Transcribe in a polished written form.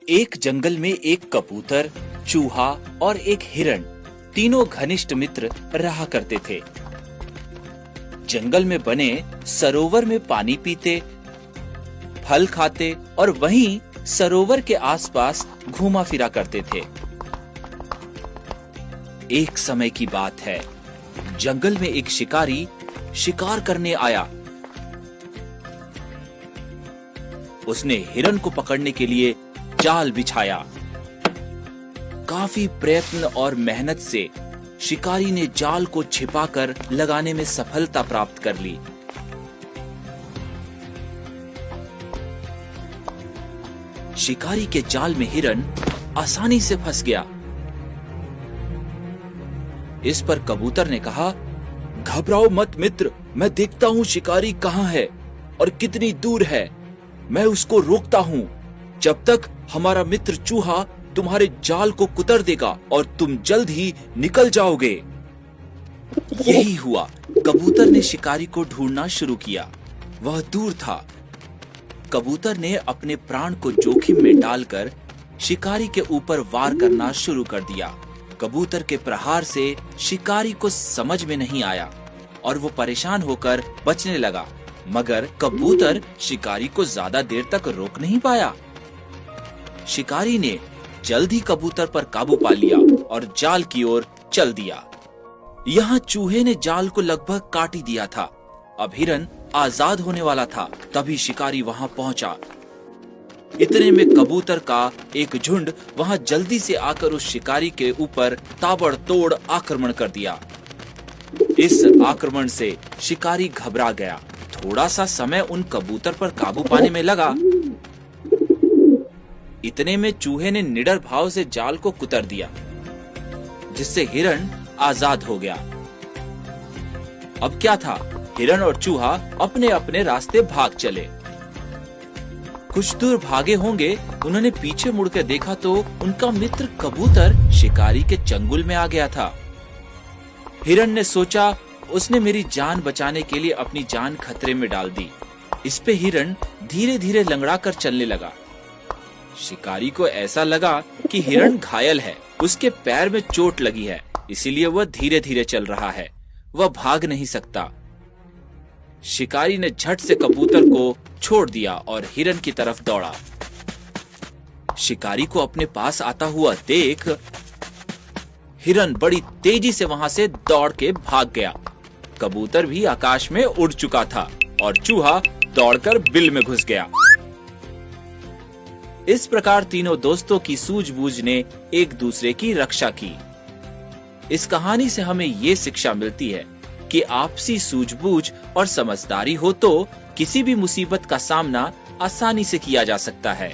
एक जंगल में एक कबूतर, चूहा और एक हिरण तीनों घनिष्ठ मित्र रहा करते थे। जंगल में बने सरोवर में पानी पीते, फल खाते और वहीं सरोवर के आसपास घूमा फिरा करते थे। एक समय की बात है, जंगल में एक शिकारी शिकार करने आया। उसने हिरण को पकड़ने के लिए जाल बिछाया। काफी प्रयत्न और मेहनत से शिकारी ने जाल को छिपाकर लगाने में सफलता प्राप्त कर ली। शिकारी के जाल में हिरण आसानी से फंस गया। इस पर कबूतर ने कहा, घबराओ मत मित्र, मैं देखता हूं शिकारी कहां है और कितनी दूर है। मैं उसको रोकता हूं। जब तक हमारा मित्र चूहा तुम्हारे जाल को कुतर देगा और तुम जल्द ही निकल जाओगे। यही हुआ। कबूतर ने शिकारी को ढूंढना शुरू किया। वह दूर था। कबूतर ने अपने प्राण को जोखिम में डालकर शिकारी के ऊपर वार करना शुरू कर दिया। कबूतर के प्रहार से शिकारी को समझ में नहीं आया और वो परेशान होकर बचने लगा, मगर कबूतर शिकारी को ज्यादा देर तक रोक नहीं पाया। शिकारी ने जल्द ही कबूतर पर काबू पा लिया और जाल की ओर चल दिया। यहाँ चूहे ने जाल को लगभग काट ही दिया था। अब हिरण आजाद होने वाला था। तभी शिकारी वहाँ पहुँचा। इतने में कबूतर का एक झुंड वहाँ जल्दी से आकर उस शिकारी के ऊपर ताबड़तोड़ आक्रमण कर दिया। इस आक्रमण से शिकारी घबरा गया। थोड़ा सा समय उन कबूतर पर काबू पाने में लगा। इतने में चूहे ने निडर भाव से जाल को कुतर दिया, जिससे हिरण आजाद हो गया। अब क्या था, हिरण और चूहा अपने अपने रास्ते भाग चले। कुछ दूर भागे होंगे, उन्होंने पीछे मुड़कर देखा तो उनका मित्र कबूतर शिकारी के चंगुल में आ गया था। हिरण ने सोचा, उसने मेरी जान बचाने के लिए अपनी जान खतरे में डाल दी। इस पे हिरण धीरे धीरे लंगड़ा कर चलने लगा। शिकारी को ऐसा लगा कि हिरण घायल है, उसके पैर में चोट लगी है, इसीलिए वह धीरे धीरे चल रहा है, वह भाग नहीं सकता। शिकारी ने झट से कबूतर को छोड़ दिया और हिरण की तरफ दौड़ा। शिकारी को अपने पास आता हुआ देख हिरण बड़ी तेजी से वहां से दौड़ के भाग गया। कबूतर भी आकाश में उड़ चुका था और चूहा दौड़कर बिल में घुस गया। इस प्रकार तीनों दोस्तों की सूझबूझ ने एक दूसरे की रक्षा की। इस कहानी से हमें ये शिक्षा मिलती है कि आपसी सूझबूझ और समझदारी हो तो किसी भी मुसीबत का सामना आसानी से किया जा सकता है।